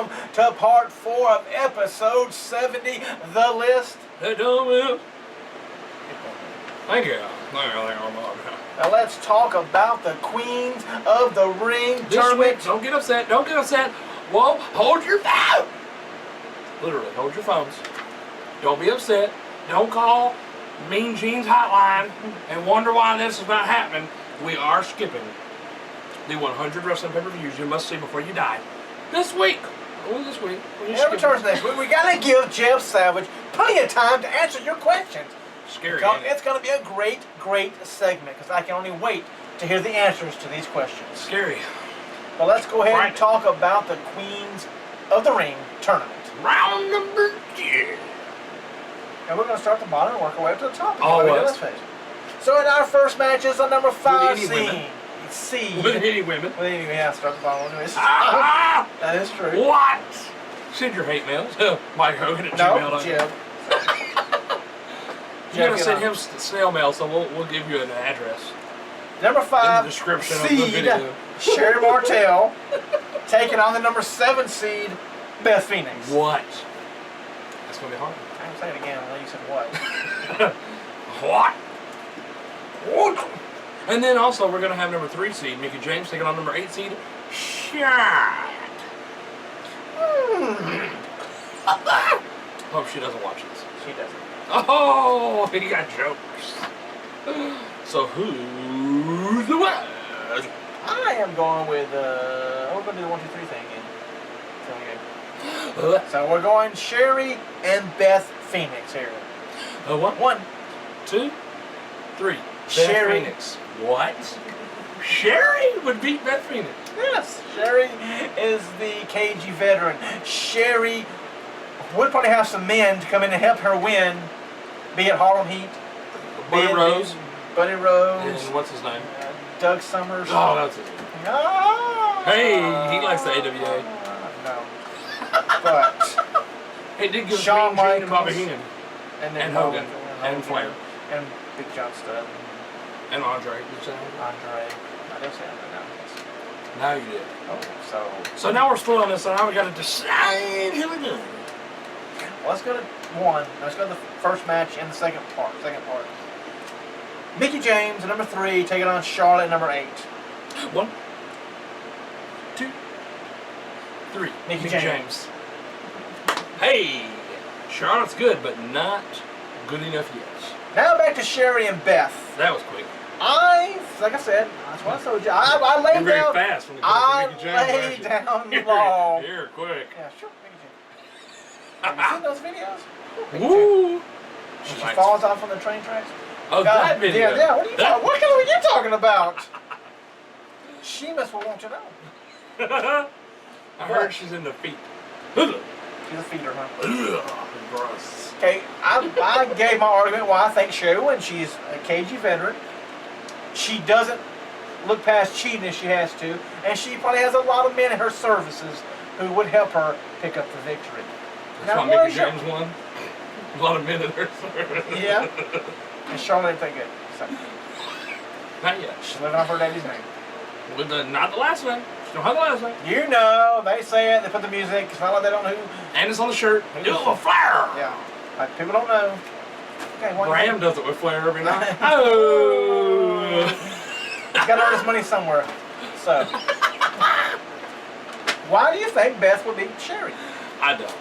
welcome to part 4 of episode 70, The List. Hey, Will. Thank you. Now let's talk about the Queens of the Ring tournament. Don't get upset. Don't get upset. Whoa, hold your phone. Literally, hold your phones. Don't be upset. Don't call Mean Gene's hotline and wonder why this is not happening. We are skipping the 100 wrestling pay-per-views you must see before you die. This week. Only this week. It returns next week. We gotta give Jeb Salvage plenty of time to answer your questions. Scary. It's gonna be a great, great segment because I can only wait to hear the answers to these questions. Scary. But let's go ahead and talk about the Queens of the Ring tournament. Round number 2. And we're going to start at the bottom and work our way up to the top. Always. So in our first match is on number 5 seed. With any women. Yeah, start at the bottom. That is true. What? Send your hate mails. Mike Hogan at gmail.com. No, Jeb. You're going to send him snail mail, so we'll give you an address. Number 5 in the description seed, of the video. Sherry Martel taking on the number 7 seed, Beth Phoenix. What? That's going to be hard. I can say it again. I know you said what. What? What? And then also we're going to have number 3 seed, Mickie James, taking on number 8 seed, Charlotte. Hope she doesn't watch this. She doesn't. Oh, he got jokes. So who's the winner? I am going with, we're going to do the 1, 2, 3 thing again. So we're going Sherry and Beth Phoenix here. What? 1, 2, 3. Sherry. Beth Phoenix. What? Sherry would beat Beth Phoenix. Yes. Sherry is the cagey veteran. Sherry would probably have some men to come in and help her win, be it Harlem Heat, Buddy Rose. Buddy Rose. And what's his name? Doug Summers. Oh, that's it. Oh. Hey, he likes the AWA. No. But He did give Shawn Mean Gene and Michaels, Bobby Heenan. and Hogan. And Flair. And Big John Studd. And Andre. Did you say Andre. I didn't say Andre now. now you did. Oh, So now we're split on this, and now we got to decide who we're doing. Well, let's go to 1. Let's go to the first match in the second part. Mickie James at number 3 taking on Charlotte at number 8. 1, 2, 3. Mickie James. Hey, Charlotte's good, but not good enough yet. Now back to Sherry and Beth. That was quick. Like I said, that's what I told you. I laid You're down. very fast when it comes to Mickie James. I laid down the law. Here, quick. Yeah, sure. Mickie James. Have you seen those videos? Woo! She falls off on the train tracks. Oh, that video. Yeah. What are you talking? What are you talking about? She must want to know. I heard she's in the feet. She's a feeder, huh? Gross. Okay, I gave my argument why I think Sherry wins. She's a cagey veteran. She doesn't look past cheating if she has to, and she probably has a lot of men in her services who would help her pick up the victory. That's why Mickie James won. A lot of men in her service. Yeah. And Charlotte ain't that good. So. Not yet. She's living off her daddy's name. With not the last name. She don't have the last name. You know, they say it, they put the music, it's not like they don't know who. And it's on the shirt. Do it with Flair. Yeah. Like, people don't know. Okay, Graham does it with Flair every night. Oh! He's got to earn his money somewhere. So. Why do you think Beth would beat Sherry? I don't.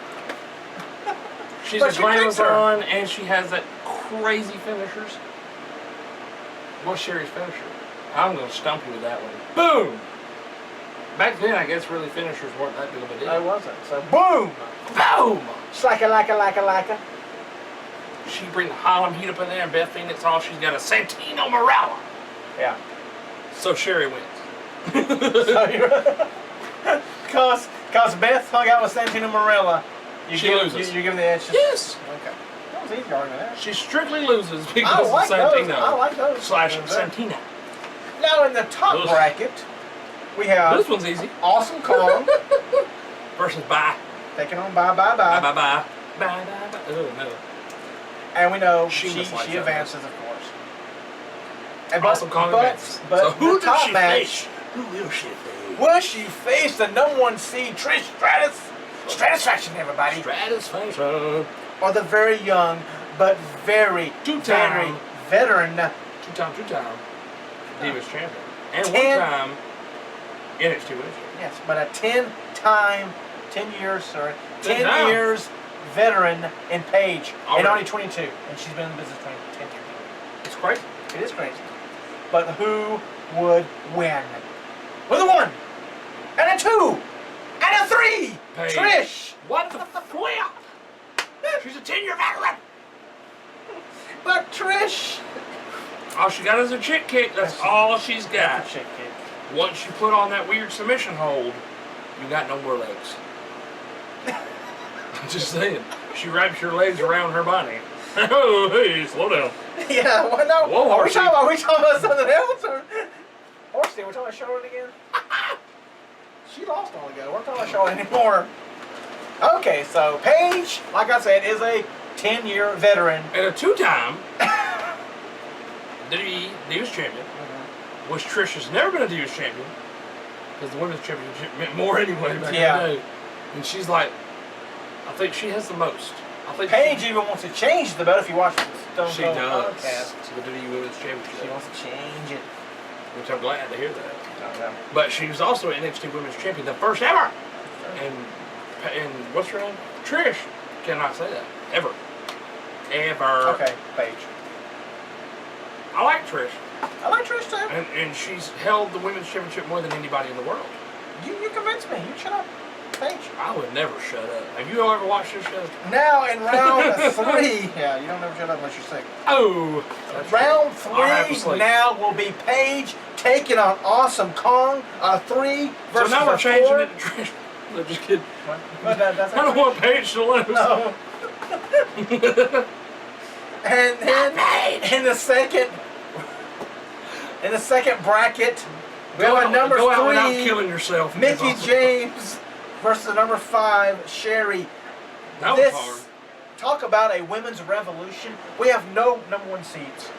She's But a she picks her. glamazon, and she has that crazy finishers. What's Sherry's finisher? I'm going to stump you with that one. Boom! Back then, I guess really finishers weren't that big of a deal. I wasn't. So, boom! Boom! Slacka. She bring the Harlem Heat up in there, and Beth Phoenix, all she's got a Santino Morella. Yeah. So Sherry wins. So because Beth hung out with Santino Morella, She loses. You're giving the edge. Yes. Okay. That was an easy argument there. She strictly loses because I like of Santino. those. I like those. Slash Santina. Now in the top bracket, we have this one's easy. Awesome Kong versus Bye. taking on Bye. Bye. Oh, no. And we know She she advances, advances, of course. And Awesome Kong advances. But So who the top does she match, face? Who will she face? will she face the #1 seed Trish Stratus Stratisfaction, everybody. Stratisfaction. Or the very young, but very Two-time veteran. Two-time Divas champion. And 10 one time NXT Women's Champion. Yes, but a 10 years veteran in Paige. And only 22. And she's been in the business 10 years. It's crazy. It is crazy. But who would win? With a 1, and a 2, and a 3. Paige. Trish. What the flip? She's a 10-year veteran. But Trish. All she got is a chick kick. That's all she's got. That's a chick kick. Once you put on that weird submission hold, you got no more legs. I'm just saying. She wraps your legs around her body. Oh, hey, slow down. Yeah, well, no. Whoa, are we Horsey. talking about something else? Or? Horsey, we're talking about Charlotte again? She lost all ago. We're talking about Charlotte anymore. Okay, so Paige, like I said, is a 10-year veteran. And a two-time Divas champion, which Trish has never been a Divas champion, because the Women's Championship meant more anyway back in the day. And she's like, I think she has the most. I think Paige even wants to change the belt if you watch the Stone she Cold does. podcast. To the WWE Women's Championship. She wants to change it. Which I'm glad to hear that. Yeah. But she was also an NXT Women's Champion, the first ever. And what's her name? Trish cannot say that. Ever. Okay, Paige. I like Trish. I like Trish too. And she's held the Women's Championship more than anybody in the world. You convinced me. You shut up, Paige. I would never shut up. Have you ever watched this show? Now in round 3. Yeah, you don't ever shut up unless you're sick. Oh. Round 3 now will be Paige taking on Awesome Kong. 3 versus So now we're 4. changing it to Trish. No, just kidding. What? That's I don't want Paige to lose. No. And then in the second bracket, we have a number go out without 3, killing yourself. Mickey James versus number 5, Sherry. That was hard. Talk about a women's revolution. We have no number 1 seeds.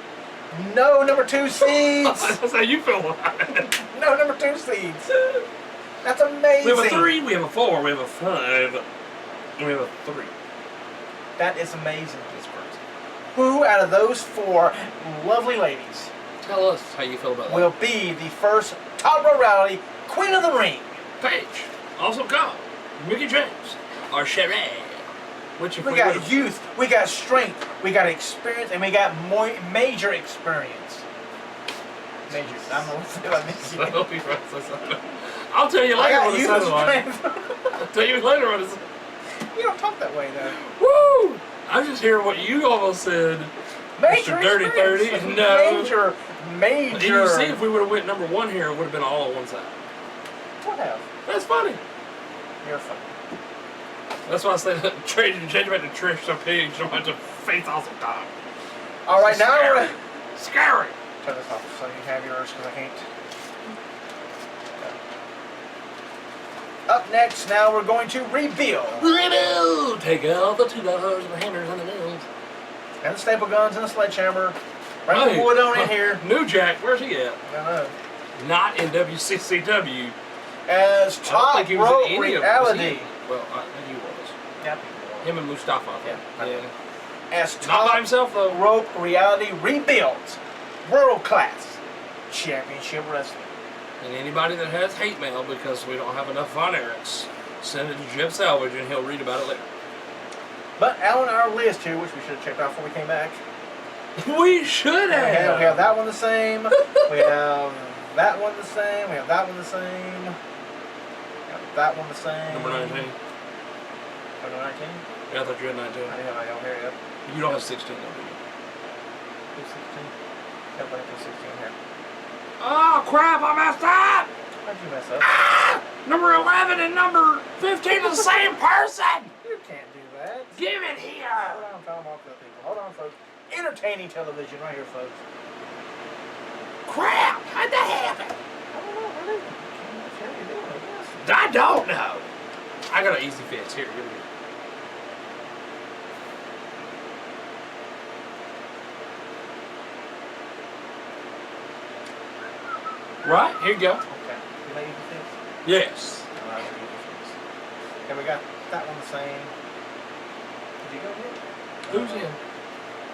No number 2 seeds. That's how you feel about it. No number 2 seeds. That's amazing. We have a 3, we have a 4, we have a 5, and we have a 3. That is amazing. Who out of those 4 lovely ladies Tell us how you feel about that. will be the first Top Row Rally Queen of the Ring? Paige, also called Mickey James, or Sherry. Which if We got youth, we got strength, we got experience, and we got major experience. Major. I'm going to say like this. I'll tell you I later got what it youth sounded and like. strength. I'll tell you later what it sounded. You don't talk that way though. Woo! I'm just hearing what you almost said. Major Mr. Dirty experience. 30. No. Major. And you see, if we would have went number 1 here, it would have been all on one side. What have? That's funny. You're funny. That's why I said change it back to Trish so Paige don't have to face Awesome Kong. All right, now we're gonna Scary. turn this off so you have yours because I can't. Up next, now we're going to reveal. Rebuild. Take out the $2 and the hammers and the nails. And the staple guns and the sledgehammer. Bring the wood on in here. New Jack, where's he at? I don't know. Not in WCCW. As I don't Top think he was Rope in any of Reality. Well, I think he was. Yeah. Him and Mustafa. Yeah. As Not by Top himself though. Rope Reality rebuilds World Class Championship Wrestling. And anybody that has hate mail because we don't have enough Von Erichs, send it to Jeb Salvage and he'll read about it later. But on our list here, which we should have checked out before we came back. We should have. We have that one the same. We have that one the same. We have that one the same. We have that one the same. Number 19. Number 19? Yeah, I thought you had 19. I didn't have my own here yet. You don't have 16 though, do you? 16? Yep, I put 16 here. Oh crap, I messed up! How'd you mess up? Ah! Number 11 and number 15 are the same person! You can't do that. Give it here! Hold on, I'm trying to walk the people. Hold on, folks. Entertaining television right here, folks. Crap! How'd that happen? I don't know, really. Can't tell you doing, I guess. I don't know. I got an easy fix. Here, give me. Right, here you go. Okay. You made easy fix? Yes. No, I was easy fix. Okay, we got that one the same. Did you go here? Who's in?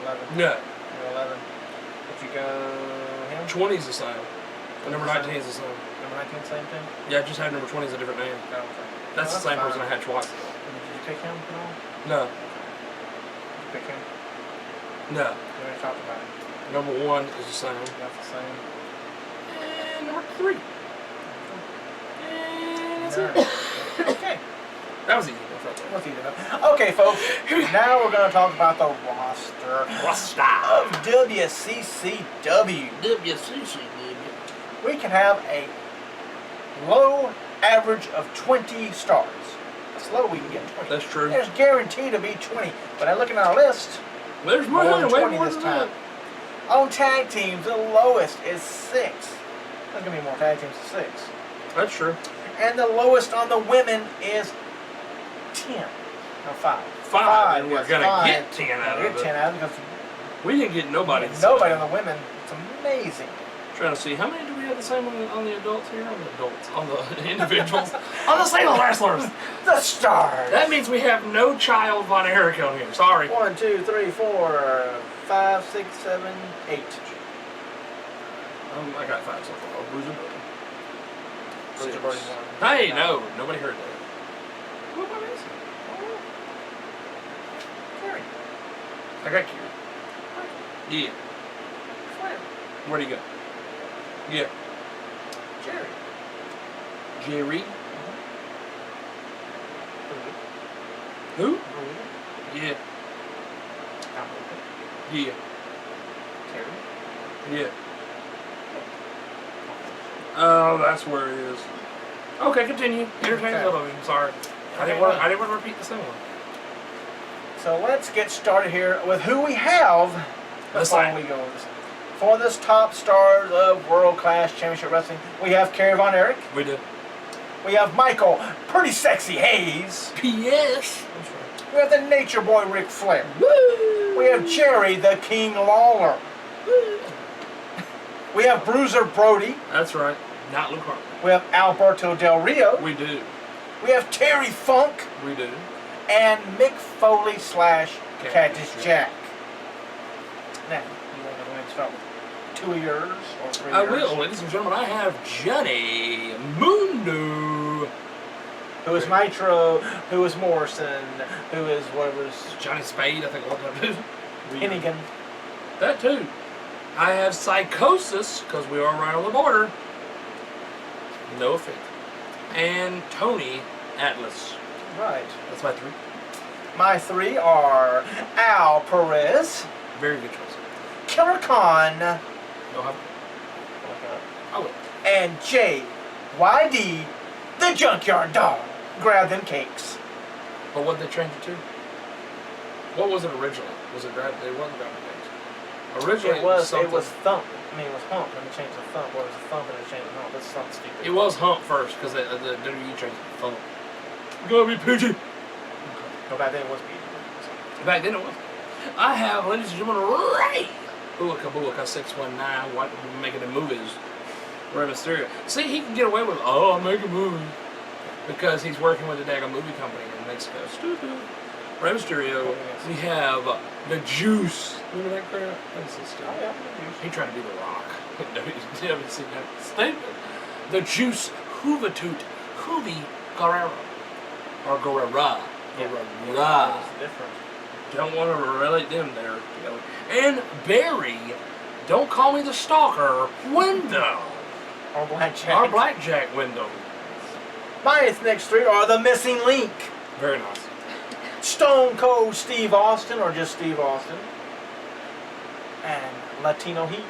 11. No. You're 11. Did you go him? 20 is the same. And number 19 is the same. Number 19, same thing? Yeah, I just had number 20 as a different name. Oh, okay. That's the same person I had twice. Did you pick him at all? No. Did you pick him? No. We already talked about him. Number 1 is the same. That's the same. And number 3. And that's it. Okay. That was easy. What's easy enough. Okay, folks. Now we're going to talk about the roster of WCCW. WCCW. We can have a low average of 20 stars. That's low, we can get 20. That's true. There's guaranteed to be 20. But I look at our list, There's more than way 20 more this than time. that. On tag teams, the lowest is 6. There's going to be more tag teams than 6. That's true. And the lowest on the women is 10. No, 5. 5. And we're yes, going to 5. get 10 out We'll of get it. 10 out of it because We didn't get nobody. we get nobody on the women. It's amazing. Trying to see how many do we have the same on the adults here? On the adults, on the individuals, on the single wrestlers. The stars. That means we have no child Von Erich on here. Sorry. 1, 2, 3, 4, 5, 6, 7, 8. I got 5 so far. Bruiser Bruiser Birdie. Birdie Six. won. Hey, No. no, nobody heard that. What am I missing? Carrie. I got Kieran. Yeah. Flair. Where'd he go? Yeah. Jerry. Jerry. Who? Yeah. Yeah. Terry. Yeah. Oh, that's where it is. Okay, continue. Entertainment Okay. television. Sorry, I didn't want to repeat the same one. So let's get started here with who we have before we go. For this top stars of world-class championship wrestling, we have Kerry Von Erich. We did. We have Michael, Pretty Sexy Hayes. P.S. We have the Nature Boy Ric Flair. Woo! We have Jerry the King Lawler. Woo! We have Bruiser Brody. That's right. Not Luke Harper. We have Alberto Del Rio. We do. We have Terry Funk. We do. And Mick Foley / Cactus Cactus Jack. Now, you want to go ahead and start with 2 of yours or 3 I of yours? will, ladies and gentlemen. I have Johnny Mundo. Who is Nitro? Who is Morrison? Who is whatever's Johnny Spade, I think what that is. Hennigan? That too. I have Psychosis, because we are right on the border. No offense. And Tony Atlas. Right. That's my 3. My 3 are Al Perez, Very good choice. Killer Khan, No, I will. and JYD, the Junkyard Dog. Grab them cakes. But what did they change it to? What was it originally? Was it grab? It wasn't grabbing things. Originally, It was something. Thump. I mean, it was Hump, and they changed the Thump. Or it was a Thump, and they changed the Hump. That's something stupid. It was Hump first because the WWE changed it to Thump. Gotta be PG. No, back then it was PG. Back then it was. I have, ladies and gentlemen, Ray Bullaka 619, what making the movies. Rey Mysterio. See, he can get away with, I'm making movies. Because he's working with a daggone movie company in Mexico. Stupid. Rey Mysterio. We have the Juice. Remember that crap? That's so stupid. Oh, yeah. He tried to be the Rock. You haven't seen that statement. The Juice Juventud Juvi Guerrero. Or Guerrera. Guerrera. It's different. Don't want to relate them there together. And Barry, don't call me the stalker, window. Or Blackjack. Our blackjack window. My next 3 are the Missing Link. Very nice. Stone Cold Steve Austin, or just Steve Austin. And Latino Heat,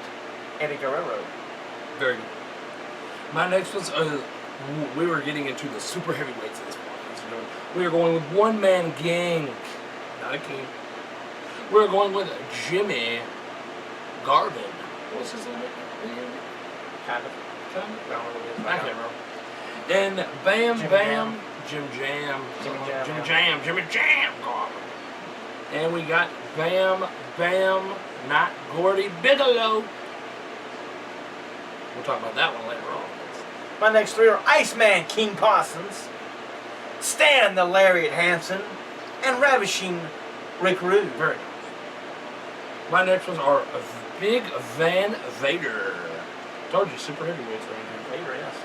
Eddie Guerrero. Very good. My next one's, we were getting into the super heavyweights at this point. We are going with One Man Gang. Not a king. We're going with Jimmy Garvin. What's his name? Kind of. I I don't know what it is. can't remember. And Bam Jimmy Bam, Jim Jam, Jimmy Jam Garvin. And we got Bam Bam, not Gordy Bigelow. We'll talk about that one later on. My next 3 are Iceman King Parsons, Stan the Lariat Hansen, and Ravishing Rick Rude. Very nice. My next ones are Big Van Vader. Told you, super heavyweights right here. Vader, yes.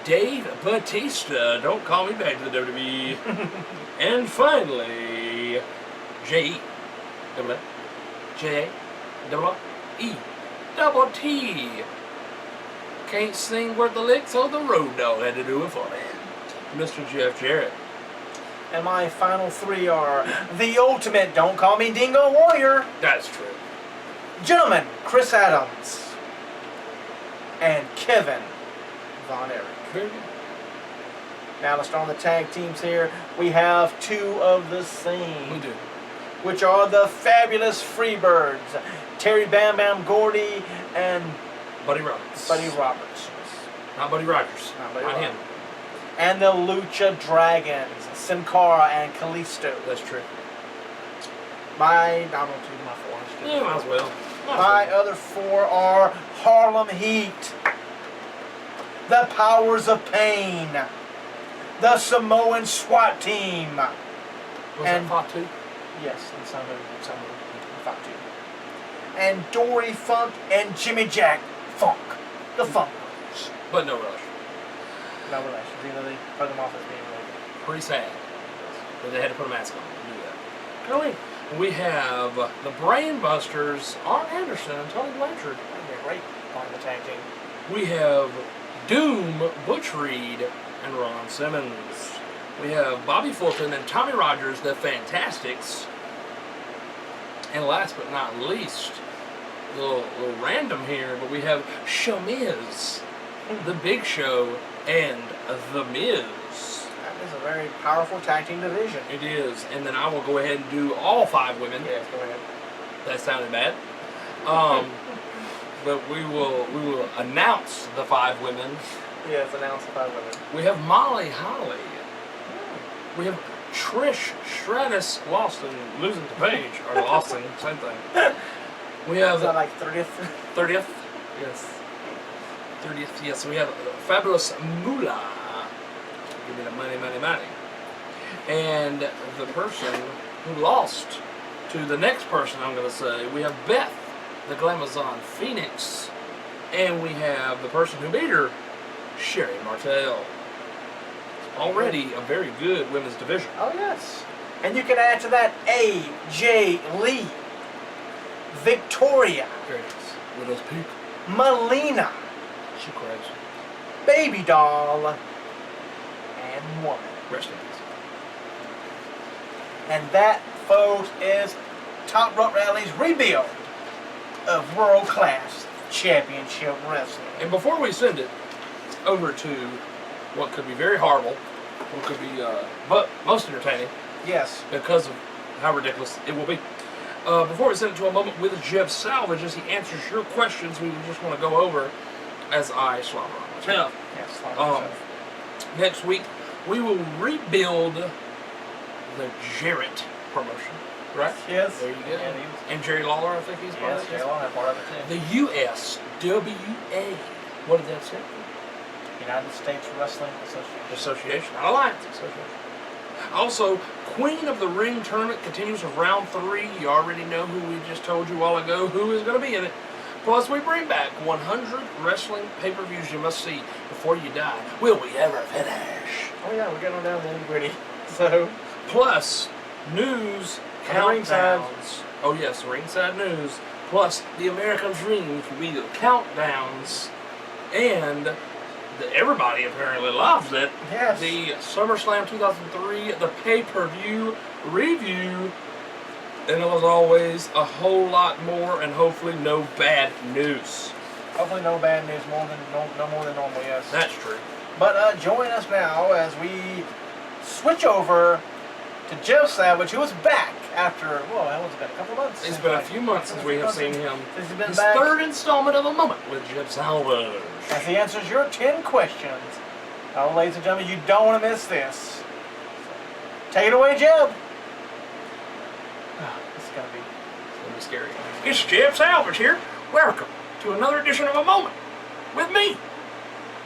Dave Batista. Don't call me back to the WWE. And finally, J-E. Double A. J-A. Double E. Double T. Can't sing worth the lick, so the road dog had to do it for me. Mr. Jeff Jarrett. And my final three are the ultimate Don't Call Me Dingo Warrior. That's true. Gentlemen, Chris Adams and Kevin Von Erich. Very good. Now let's start on the tag teams here. We have two of the same. We do. Which are the fabulous Freebirds. Terry Bam Bam Gordy and Buddy Roberts. Buddy Roberts. Not Buddy Rogers. Not Buddy Not Rogers. him. And the Lucha Dragons, Sin Cara and Kalisto. That's true. I'm going to do my four. Yeah, might as well. My other four are Harlem Heat, the Powers of Pain, the Samoan SWAT Team. Was and that Fatu? Yes, and some Funk too. And Dory Funk and Jimmy Jack Funk, the Funkers. But no relation. No relation. Either they put them off as being related. Pretty sad. But they had to put a mask on to do that. Go in. We have the Brainbusters, Arn Anderson and Tony Blanchard. That'd be a great part of the tag team. We have Doom, Butch Reed, and Ron Simmons. We have Bobby Fulton and Tommy Rogers, the Fantastics. And last but not least, a little random here, but we have Showmiz, The Big Show, and The Miz. That is a very powerful tag team division. It is, and then I will go ahead and do all 5 women. Yes, go ahead. That sounded bad. But we will announce the 5 women. Yes, announce the 5 women. We have Molly Holly. We have Trish Stratus Lawson losing to Paige, or Lawson, same thing. We have Is that like 30th? 30th. Yes. 30th. Yes. We have Fabulous Moolah. Give me the money, money, money. And the person who lost to the next person, I'm going to say, we have Beth, the Glamazon Phoenix, and we have the person who beat her, Sherry Martel. Already a very good women's division. Oh, yes. And you can add to that A.J. Lee, Victoria, Very nice. Widow's Peak. Melina, She cries. Baby Doll, and Woman. Rest in peace. And that, folks, is Top Rope Rally's rebuild of world-class championship wrestling. And before we send it over to what could be very horrible, what could be but most entertaining, Yes. because of how ridiculous it will be. Before we send it to a moment with Jeb Salvage, as he answers your questions, we just want to go over as I slobber on myself. Yes. Next week, we will rebuild the Jarrett promotion, right? Yes. There you go. Yeah, And Jerry Lawler, I think he's part yes, of Jay it. Long had part of it too. The USWA. What did that stand for? United States Wrestling Association. Association, not Alliance. Association. Also, Queen of the Ring tournament continues with round 3. You already know who we just told you a while ago who is going to be in it. Plus, we bring back 100 wrestling pay-per-views you must see before you die. Will we ever finish? Oh yeah, we're getting down to the nitty-gritty. So, Plus, news, And ringside. countdowns. Oh yes, ringside news. Plus, the American Dream, which will be the countdowns. And everybody apparently loves it. yes. The SummerSlam 2003, the pay-per-view review. And as always, a whole lot more and hopefully no bad news. Hopefully no bad news, no more than normal, yes. That's true. But join us now as we switch over to Jeb Salvage, who is back after, well, how long has it been? A couple of months? It's been a few months since we have seen him. Since he's been His back. 3rd installment of A Moment with Jeb Salvage. As he answers your 10 questions. Now, ladies and gentlemen, you don't want to miss this. Take it away, Jeb. This is going to be Scary. It's Jeb Salvage here. Welcome to another edition of A Moment with me,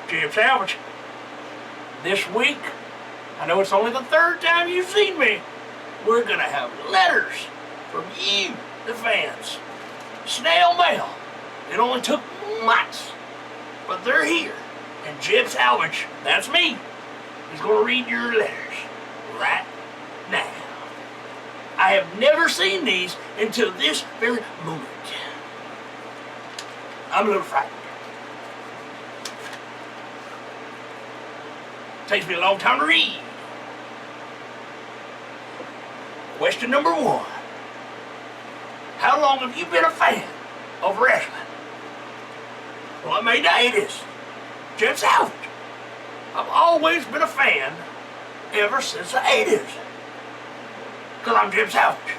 Jeb Salvage. This week, I know it's only the third time you've seen me. We're gonna have letters from you, the fans. Snail mail. It only took months, but they're here. And Jeb Salvage, that's me, he's gonna read your letters right now. I have never seen these until this very moment. I'm a little frightened. Takes me a long time to read. Question number 1. How long have you been a fan of wrestling? Well, I made the 80s. Jeb Salvage. I've always been a fan ever since the 80s. Because I'm Jeb Salvage.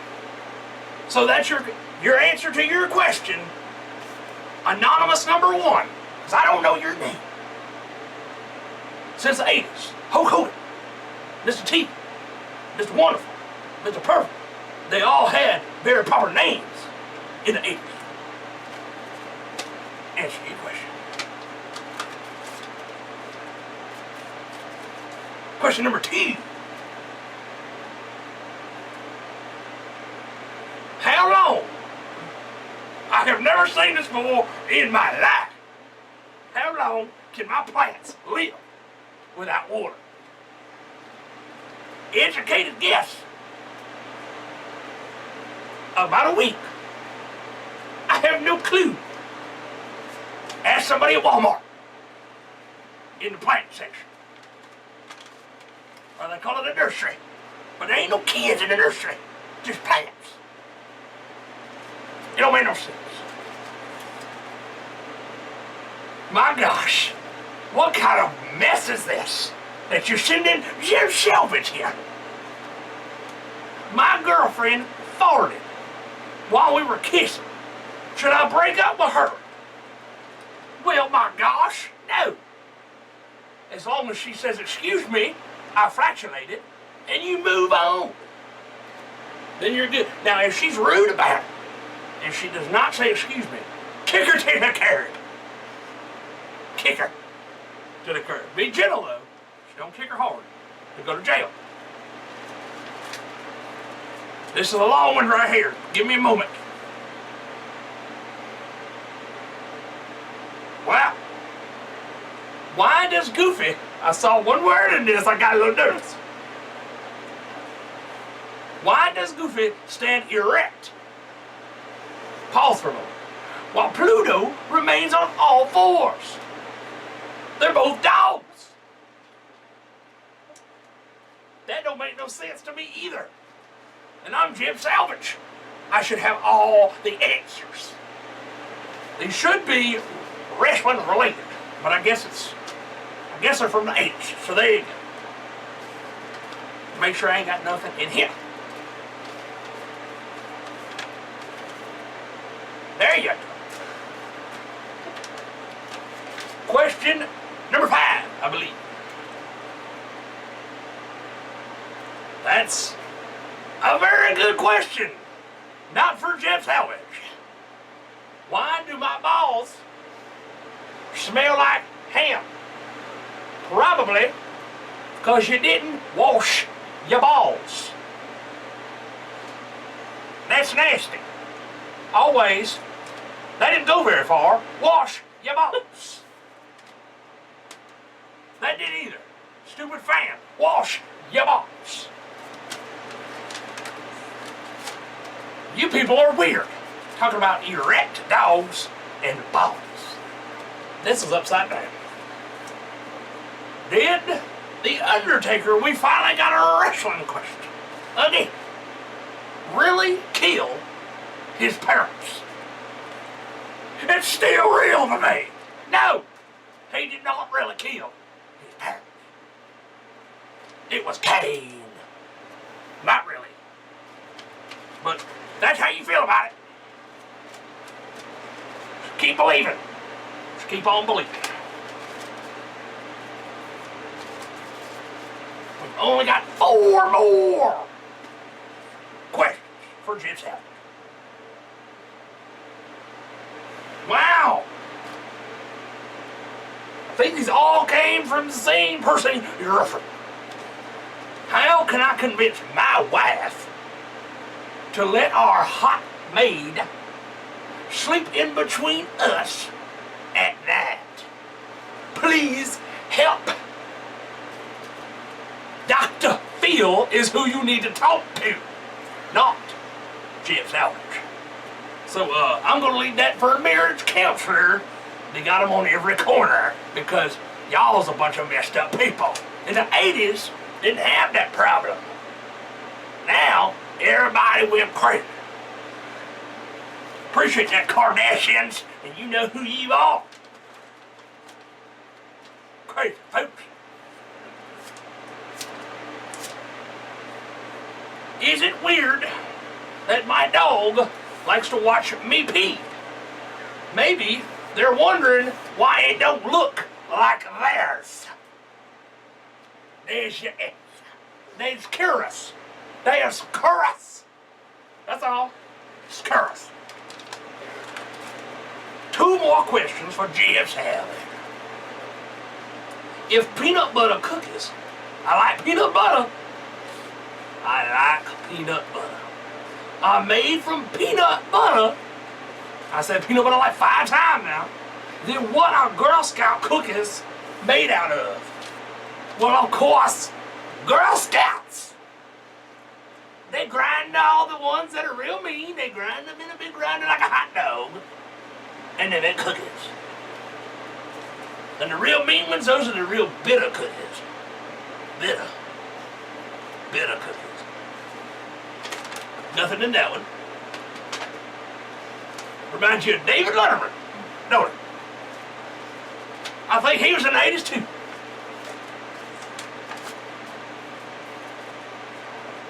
So that's your answer to your question. Anonymous number 1. Because I don't know your name. Since the 80s. Hulk Hogan. Mr. T. Mr. Wonderful. Mr. Perfect. They all had very proper names in the 80s. Answer your question. Question number 2. How long? I have never seen this before in my life. How long can my plants live without water? Educated guess. About a week. I have no clue. Ask somebody at Walmart in the plant section. Or they call it a nursery. But there ain't no kids in the nursery. Just plants. It don't make no sense. My gosh. What kind of mess is this that you're sending Jeb Salvage here? My girlfriend farted while we were kissing. Should I break up with her? Well, my gosh, no. As long as she says, excuse me, I fractionate it, and you move on, then you're good. Now, if she's rude about it, if she does not say, excuse me, kick her to the curb. Kick her to the curb. Be gentle, though. Just don't kick her hard. You'll go to jail. This is a long one right here. Give me a moment. Wow. Why does Goofy, I saw one word in this, I got a little nervous. Why does Goofy stand erect? Pause for a moment. While Pluto remains on all fours. They're both dogs. That don't make no sense to me either. And I'm Jeb Salvage. I should have all the answers. These should be wrestling related, but I guess they're from the 80s, so there you go. Make sure I ain't got nothing in here. There you go. Question number 5, I believe. That's a very good question. Not for Jeb Salvage. Why do my balls smell like ham? Probably because you didn't wash your balls. That's nasty. Always. That didn't go very far. Wash your balls. That didn't either. Stupid fan. Wash your balls. You people are weird. Talking about erect dogs and balls. This is upside down. Did the Undertaker, we finally got a wrestling question again, really kill his parents? It's still real to me. No, he did not really kill his parents. It was pain. Not really. But that's how you feel about it. Just keep believing. Just keep on believing. We've only got 4 more questions for Jeb Salvage. Wow. I think these all came from the same person you're referring. can I convince my wife to let our hot maid sleep in between us at night? Please help. Dr. Phil is who you need to talk to, not Jeb Salvage. So I'm going to leave that for a marriage counselor. They got them on every corner because y'all's a bunch of messed up people. In the 80s, didn't have that problem. Now, everybody went crazy. Appreciate that, Kardashians, and you know who you are. Crazy folks. Is it weird that my dog likes to watch me pee? Maybe they're wondering why it don't look like theirs. There's your X. There's Curus. There's Curus. That's all. It's Curus. 2 more questions for Jeb Salvage. If peanut butter cookies, I like peanut butter. I like peanut butter. Are made from peanut butter. I said peanut butter like 5 times now. Then what are Girl Scout cookies made out of? Well, of course, Girl Scouts. They grind all the ones that are real mean. They grind them in a big grinder like a hot dog. And they make cookies. And the real mean ones, those are the real bitter cookies. Bitter. Bitter cookies. Nothing in that one. Reminds you of David Letterman, don't it? I think he was in the 80s too.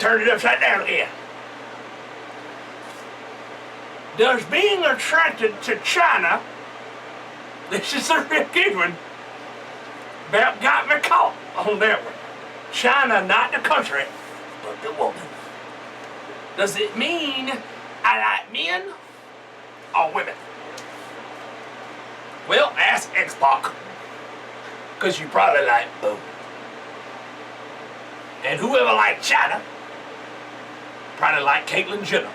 Turned it upside down again. Does being attracted to China, this is a real good one, about got me caught on that one. China, not the country, but the woman. Does it mean I like men or women? Well, ask X-Pac, because you probably like both. And whoever liked China probably liked Caitlyn Jenner.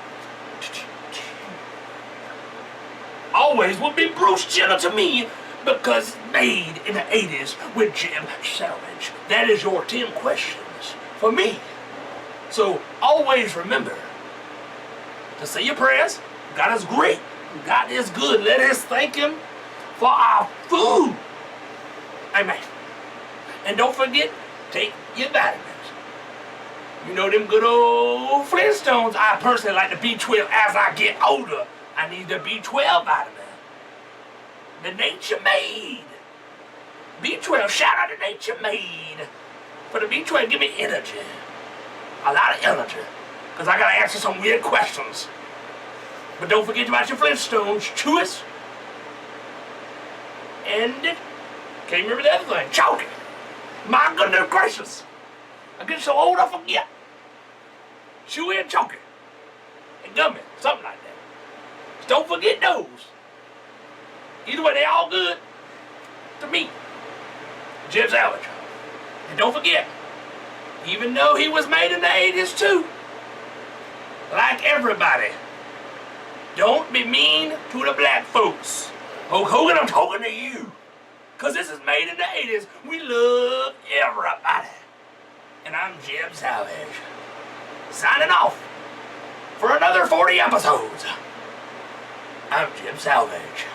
Always will be Bruce Jenner to me because made in the 80s with Jeb Salvage. That is your 10 questions for me. So always remember to say your prayers. God is great. God is good. Let us thank Him for our food. Amen. And don't forget, take your vitamins. You know them good old Flintstones. I personally like the B12 as I get older. I need the B12 vitamin. The Nature Made. B12, shout out to Nature Made. For the B12, give me energy. A lot of energy. Because I got to answer some weird questions. But don't forget about your Flintstones. Chewis. And, can't remember the other thing. Chalky. My goodness gracious. I get so old I forget. Chewy and Chalky. And Gummy. Something like that. Just don't forget those. Either way, they all good to me. Jeb Salvage. And don't forget, even though he was made in the 80s too, like everybody, don't be mean to the black folks. Hulk Hogan, I'm talking to you. Because this is made in the 80s. We love everybody. And I'm Jeb Salvage. Signing off for another 40 episodes. I'm Jeb Salvage.